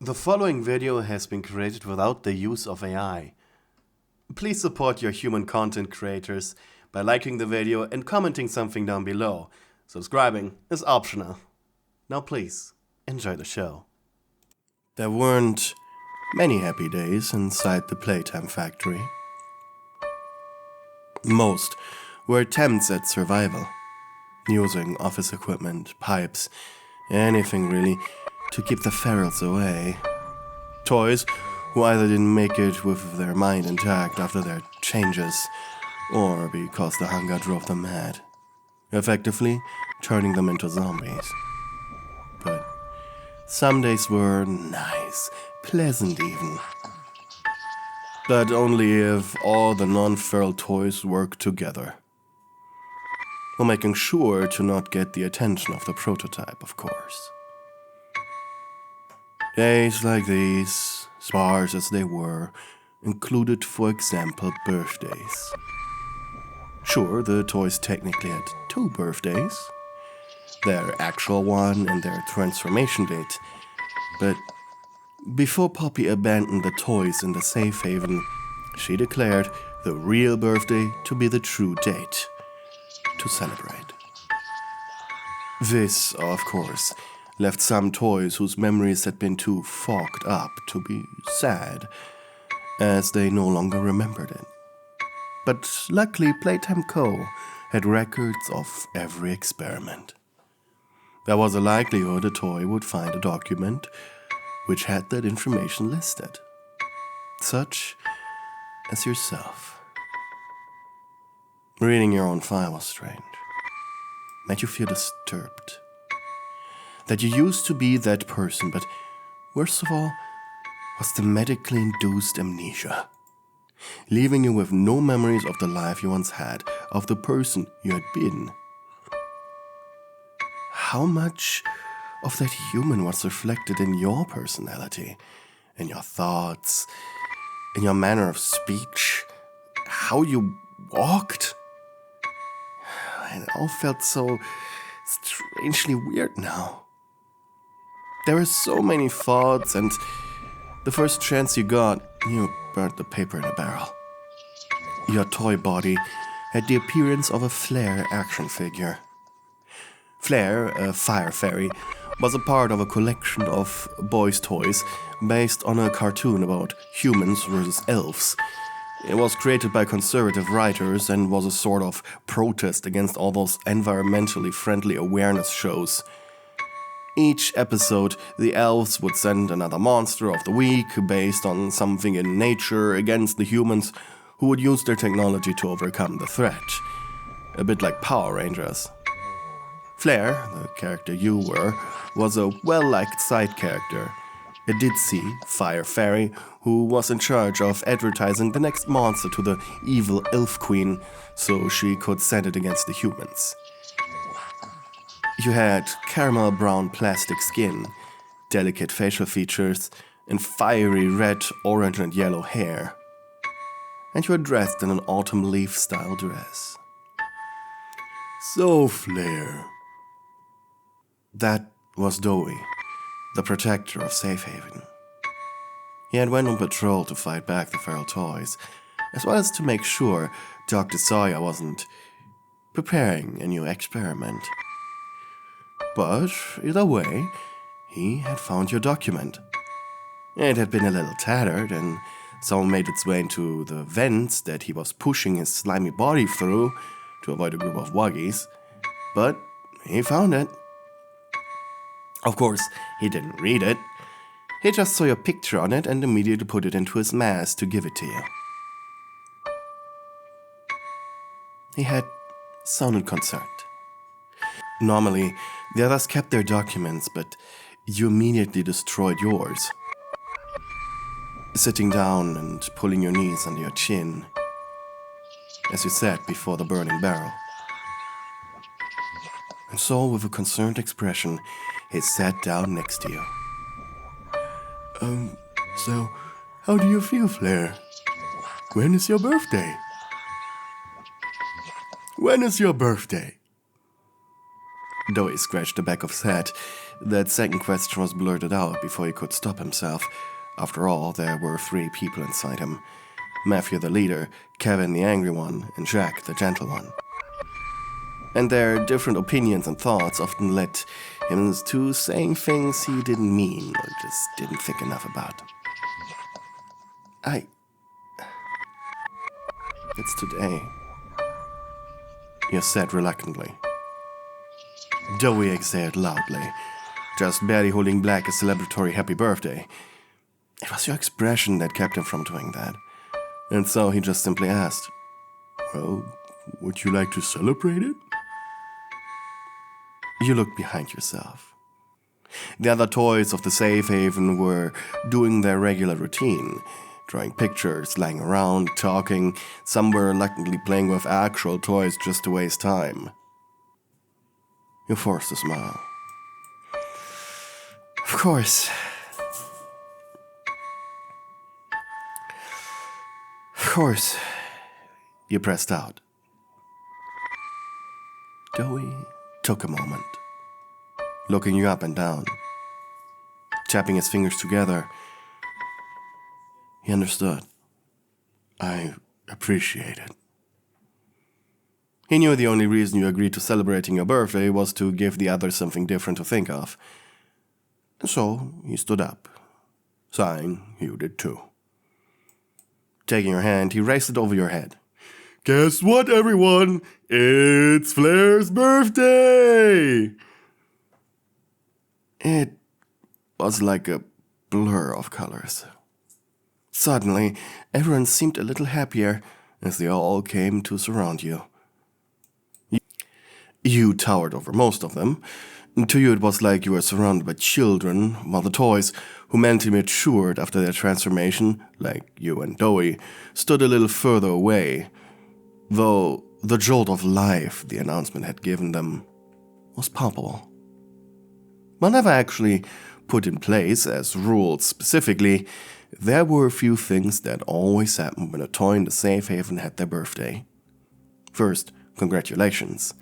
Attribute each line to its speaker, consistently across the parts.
Speaker 1: The following video has been created without the use of AI. Please support your human content creators by liking the video and commenting something down below. Subscribing is optional. Now please, enjoy the show. There weren't many happy days inside the Playtime factory. Most were attempts at survival, using office equipment, pipes, anything really, to keep the ferals away. Toys who either didn't make it with their mind intact after their changes, or because the hunger drove them mad, effectively turning them into zombies. But some days were nice, pleasant even. But only if all the non-feral toys worked together. While making sure to not get the attention of the prototype, of course. Days like these, sparse as they were, included, for example, birthdays. Sure, the toys technically had 2 birthdays, their actual one and their transformation date, but before Poppy abandoned the toys in the safe haven, she declared the real birthday to be the true date to celebrate. This, of course, left some toys whose memories had been too fogged up to be sad, as they no longer remembered it. But luckily, Playtime Co. had records of every experiment. There was a likelihood a toy would find a document which had that information listed, such as yourself. Reading your own file was strange, made you feel disturbed. That you used to be that person, but worst of all was the medically induced amnesia, leaving you with no memories of the life you once had, of the person you had been. How much of that human was reflected in your personality, in your thoughts, in your manner of speech, how you walked? It all felt so strangely weird now. There were so many thoughts, and the first chance you got, you burnt the paper in a barrel. Your toy body had the appearance of a Flair action figure. Flair, a fire fairy, was a part of a collection of boys' toys based on a cartoon about humans versus elves. It was created by conservative writers and was a sort of protest against all those environmentally friendly awareness shows. Each episode, the elves would send another monster of the week based on something in nature against the humans who would use their technology to overcome the threat. A bit like Power Rangers. Flair, the character you were, was a well-liked side character. A ditzy fire fairy who was in charge of advertising the next monster to the evil elf queen so she could send it against the humans. You had caramel brown plastic skin, delicate facial features, and fiery red, orange, and yellow hair. And you were dressed in an autumn leaf-style dress. So, Flair. That was Doey, the protector of Safe Haven. He had went on patrol to fight back the feral toys, as well as to make sure Dr. Sawyer wasn't preparing a new experiment. But either way, he had found your document. It had been a little tattered, and some made its way into the vents that he was pushing his slimy body through to avoid a group of wuggies. But he found it. Of course, he didn't read it. He just saw your picture on it and immediately put it into his mask to give it to you. He had sounded concerned. Normally, the others kept their documents, but you immediately destroyed yours. Sitting down and pulling your knees under your chin, as you sat before the burning barrel. And so, with a concerned expression, he sat down next to you. So, how do you feel, Flair? When is your birthday? When is your birthday? Doey scratched the back of his head, that second question was blurted out before he could stop himself. After all, there were 3 people inside him. Matthew the leader, Kevin the angry one, and Jack the gentle one. And their different opinions and thoughts often led him to saying things he didn't mean or just didn't think enough about. It's today, he said reluctantly. Doey exhaled loudly, just barely holding back a celebratory happy birthday. It was your expression that kept him from doing that. And so he just simply asked, "Well, would you like to celebrate it?" You looked behind yourself. The other toys of the safe haven were doing their regular routine, drawing pictures, lying around, talking. Some were reluctantly playing with actual toys just to waste time. You forced a smile. Of course. Of course. You pressed out. Doey took a moment, looking you up and down, tapping his fingers together. He understood. I appreciate it. He knew the only reason you agreed to celebrating your birthday was to give the others something different to think of. And so he stood up, sighing you did too. Taking your hand, he raised it over your head. Guess what, everyone? It's Flair's birthday! It was like a blur of colors. Suddenly, everyone seemed a little happier as they all came to surround you. You towered over most of them. To you it was like you were surrounded by children, while the toys, who mentally matured after their transformation, like you and Doey, stood a little further away, though the jolt of life the announcement had given them was palpable. While never actually put in place as rules specifically, there were a few things that always happened when a toy in the safe haven had their birthday. First, congratulations.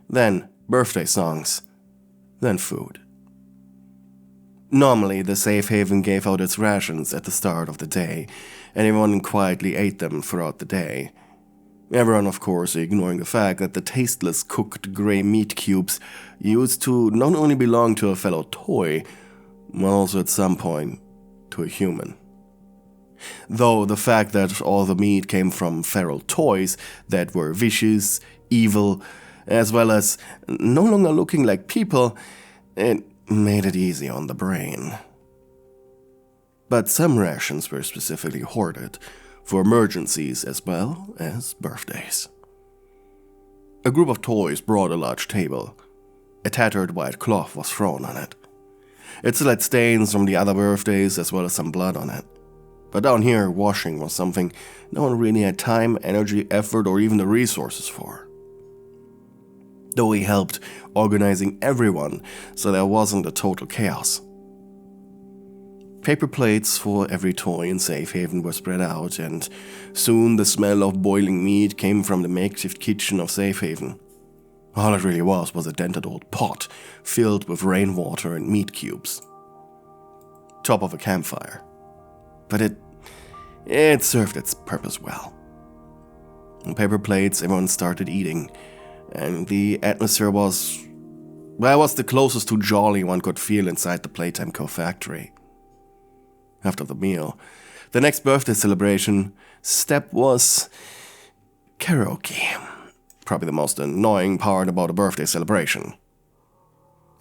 Speaker 1: Then, birthday songs. Then food. Normally, the safe haven gave out its rations at the start of the day, and everyone quietly ate them throughout the day. Everyone, of course, ignoring the fact that the tasteless cooked gray meat cubes used to not only belong to a fellow toy, but also at some point to a human. Though the fact that all the meat came from feral toys that were vicious, evil, as well as no longer looking like people, it made it easy on the brain. But some rations were specifically hoarded for emergencies as well as birthdays. A group of toys brought a large table. A tattered white cloth was thrown on it. It still had stains from the other birthdays as well as some blood on it. But down here, washing was something no one really had time, energy, effort, or even the resources for. Doey helped organizing everyone so there wasn't a total chaos. Paper plates for every toy in Safe Haven were spread out, and soon the smell of boiling meat came from the makeshift kitchen of Safe Haven. All it really was a dented old pot filled with rainwater and meat cubes. Top of a campfire. But it served its purpose well. On paper plates, everyone started eating, and the atmosphere was the closest to jolly one could feel inside the Playtime Co. factory. After the meal, the next birthday celebration step was karaoke. Probably the most annoying part about a birthday celebration.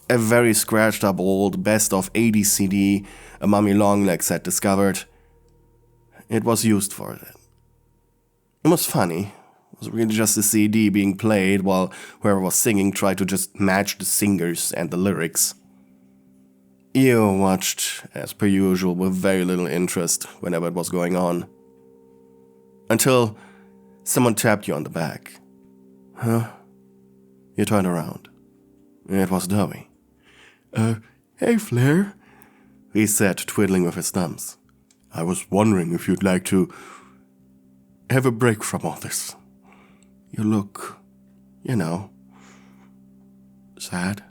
Speaker 1: A very scratched up old best of 80s CD a mummy longlegs had discovered. It was used for that. It was funny. It was really just a CD being played while whoever was singing tried to just match the singers and the lyrics. You watched, as per usual, with very little interest whenever it was going on. Until someone tapped you on the back. Huh? You turned around. It was Doey. Hey Flair, he said, twiddling with his thumbs. I was wondering if you'd like to have a break from all this. You look, sad.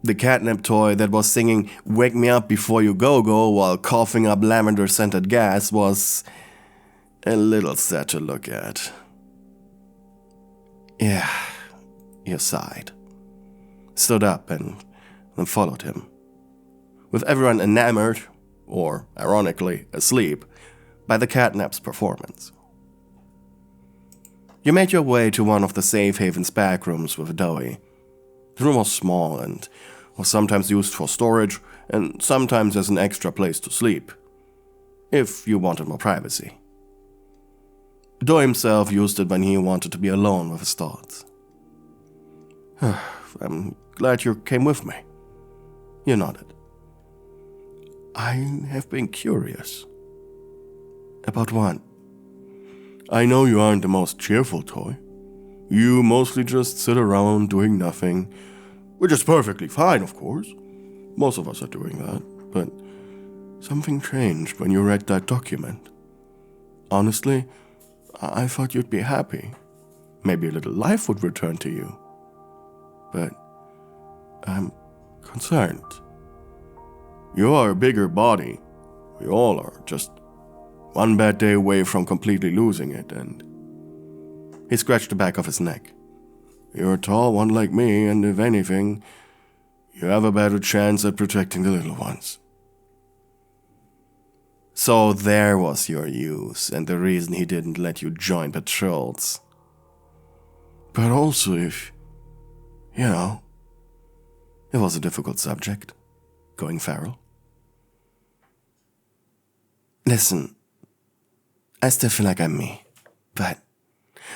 Speaker 1: The catnip toy that was singing "Wake Me Up Before You Go Go" while coughing up lavender-scented gas was a little sad to look at. Yeah, he sighed, stood up and followed him, with everyone enamored, or ironically asleep, by the catnap's performance. You made your way to one of the safe haven's back rooms with Doey. The room was small and was sometimes used for storage and sometimes as an extra place to sleep, if you wanted more privacy. Doey himself used it when he wanted to be alone with his thoughts. I'm glad you came with me. You nodded. I have been curious. About what? I know you aren't the most cheerful toy. You mostly just sit around doing nothing, which is perfectly fine, of course. Most of us are doing that, but something changed when you read that document. Honestly, I thought you'd be happy. Maybe a little life would return to you. But I'm concerned. You are a bigger body. We all are, just one bad day away from completely losing it, and he scratched the back of his neck. You're a tall one like me, and if anything, you have a better chance at protecting the little ones. So there was your use, and the reason he didn't let you join patrols. But also if, it was a difficult subject, going feral. Listen, I still feel like I'm me, but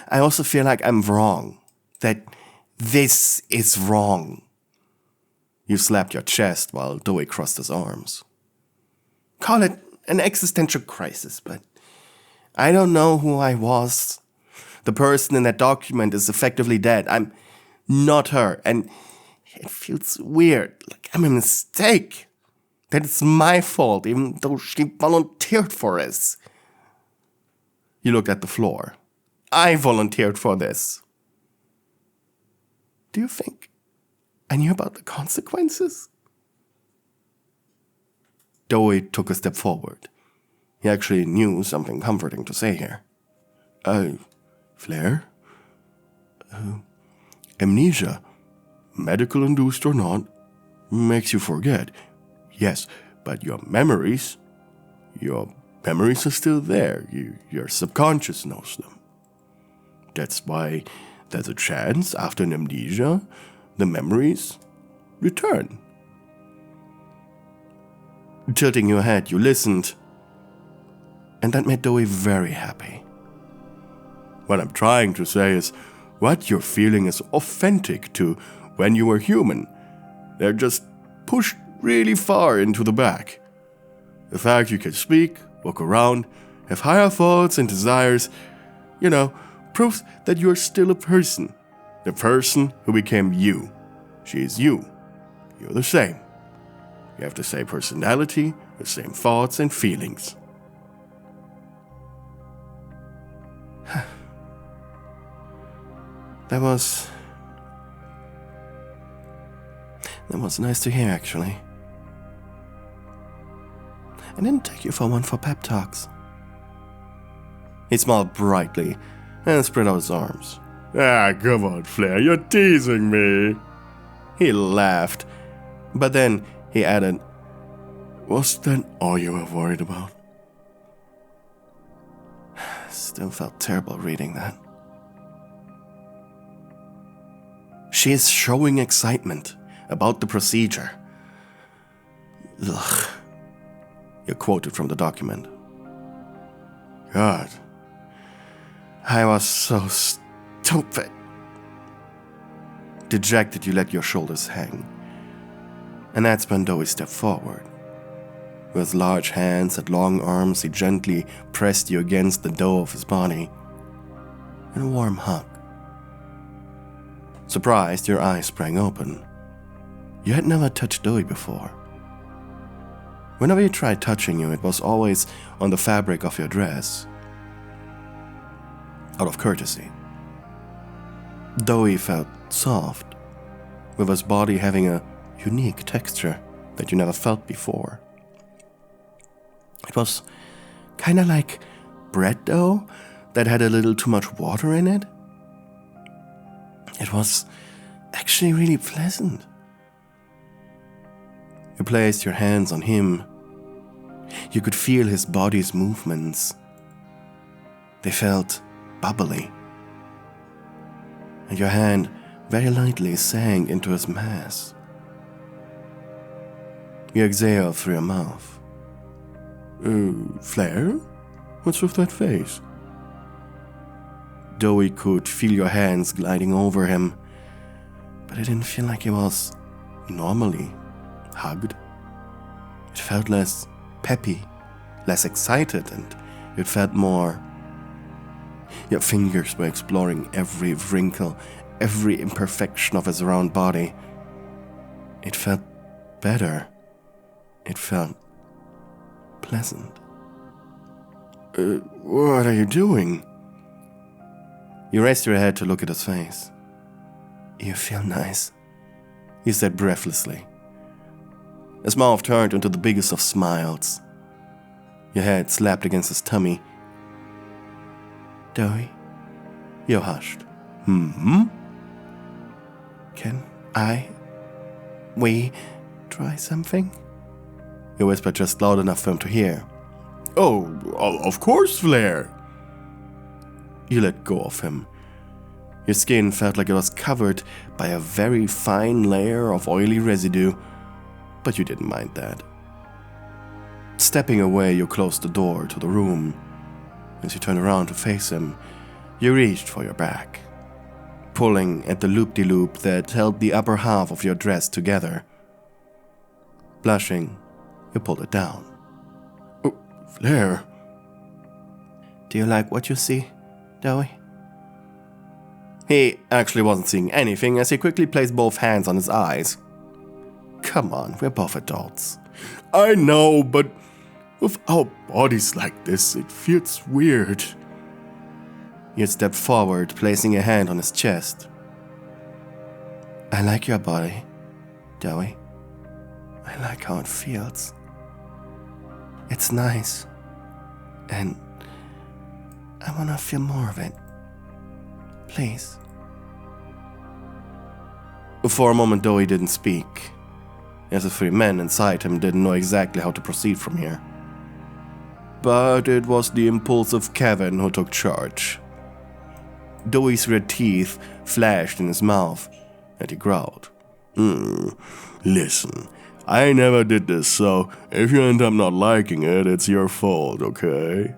Speaker 1: I also feel like I'm wrong. That this is wrong. You slapped your chest while Doey crossed his arms. Call it an existential crisis, but I don't know who I was. The person in that document is effectively dead. I'm not her, and it feels weird, like I'm a mistake. That it's my fault, even though she volunteered for this. You looked at the floor. I volunteered for this. Do you think I knew about the consequences? Doey took a step forward. He actually knew something comforting to say here. Flair? Amnesia, medical induced or not, makes you forget. Yes, but your memories are still there. Your subconscious knows them. That's why there's a chance after an amnesia, the memories return. Tilting your head, you listened, and that made Doey very happy. What I'm trying to say is, what you're feeling is authentic to when you were human. They're just pushed really far into the back. The fact you can speak, walk around, have higher thoughts and desires, proves that you're still a person. The person who became you. She is you. You're the same. You have the same personality, the same thoughts and feelings. That was nice to hear, actually. I didn't take you for one for pep talks. He smiled brightly and spread out his arms. Come on, Flair, you're teasing me. He laughed, but then he added, was that all you were worried about? Still felt terrible reading that. She is showing excitement about the procedure. Ugh. You quoted from the document. God, I was so stupid. Dejected, you let your shoulders hang. And that's when Doey stepped forward. With large hands and long arms, he gently pressed you against the dough of his body in a warm hug. Surprised, your eyes sprang open. You had never touched Doey before. Whenever he tried touching you, it was always on the fabric of your dress. Out of courtesy. Doey felt soft, with his body having a unique texture that you never felt before. It was kind of like bread dough that had a little too much water in it. It was actually really pleasant. You placed your hands on him. You could feel his body's movements. They felt bubbly. And your hand very lightly sank into his mass. You exhaled through your mouth. Flair? What's with that face? Doey could feel your hands gliding over him, but it didn't feel like he was normally hugged. It felt less peppy, less excited, and it felt more. Your fingers were exploring every wrinkle, every imperfection of his round body. It felt better. It felt pleasant. What are you doing? You raised your head to look at his face. You feel nice, he said breathlessly. His mouth turned into the biggest of smiles. Your head slapped against his tummy. Doey, you hushed. Can we try something? You whispered just loud enough for him to hear. Oh, of course, Flair. You let go of him. Your skin felt like it was covered by a very fine layer of oily residue, but you didn't mind that. Stepping away, you closed the door to the room. As you turned around to face him, you reached for your back, pulling at the loop-de-loop that held the upper half of your dress together. Blushing, you pulled it down. Oh, Flair. Do you like what you see, Doey? He actually wasn't seeing anything as he quickly placed both hands on his eyes. Come on, we're both adults. I know, but with our bodies like this, it feels weird. You stepped forward, placing a hand on his chest. I like your body, Doey. I like how it feels. It's nice. And I want to feel more of it. Please. For a moment, Doey didn't speak, as the three men inside him didn't know exactly how to proceed from here. But it was the impulsive Kevin who took charge. Doey's red teeth flashed in his mouth, and he growled. Listen, I never did this, so if you end up not liking it, it's your fault, okay?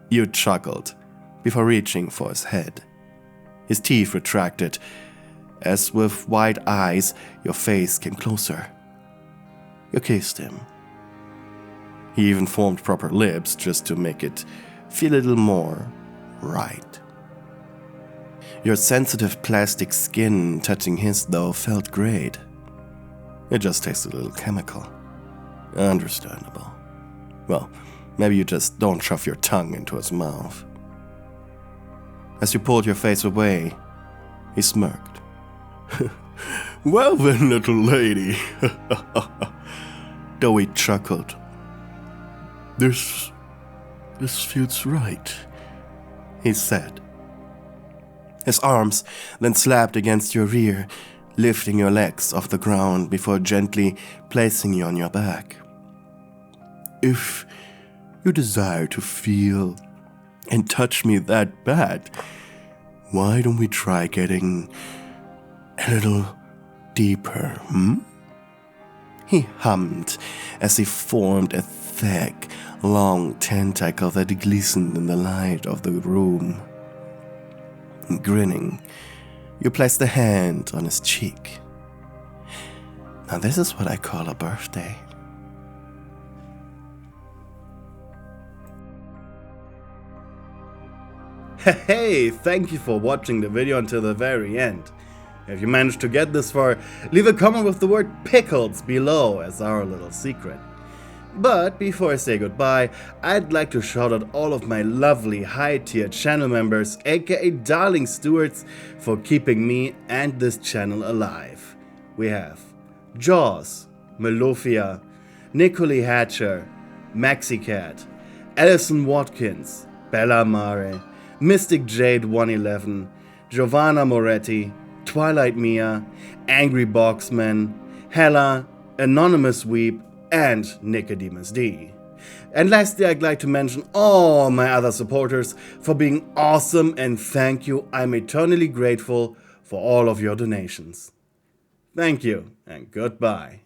Speaker 1: You chuckled, before reaching for his head. His teeth retracted, as with wide eyes, your face came closer. You kissed him. He even formed proper lips just to make it feel a little more right. Your sensitive plastic skin touching his, though, felt great. It just tasted a little chemical. Understandable. Well, maybe you just don't shove your tongue into his mouth. As you pulled your face away, he smirked. Well then, little lady. Doey chuckled. This feels right, he said. His arms then slapped against your rear, lifting your legs off the ground before gently placing you on your back. If you desire to feel and touch me that bad, why don't we try getting a little deeper, He hummed as he formed a thick, long tentacle that glistened in the light of the room. Grinning, you placed a hand on his cheek. Now this is what I call a birthday. Hey, thank you for watching the video until the very end. If you managed to get this far, leave a comment with the word pickles below as our little secret. But before I say goodbye, I'd like to shout out all of my lovely high-tier channel members, aka Darling Stewards, for keeping me and this channel alive. We have Jaws, Melofia, Nicole Hatcher, Maxicat, Alison Watkins, Bella Mare, Mystic Jade 111, Giovanna Moretti, Twilight Mia, Angry Boxman, Hella, Anonymous Weep, and Nicodemus D. And lastly, I'd like to mention all my other supporters for being awesome, and thank you. I'm eternally grateful for all of your donations. Thank you and goodbye.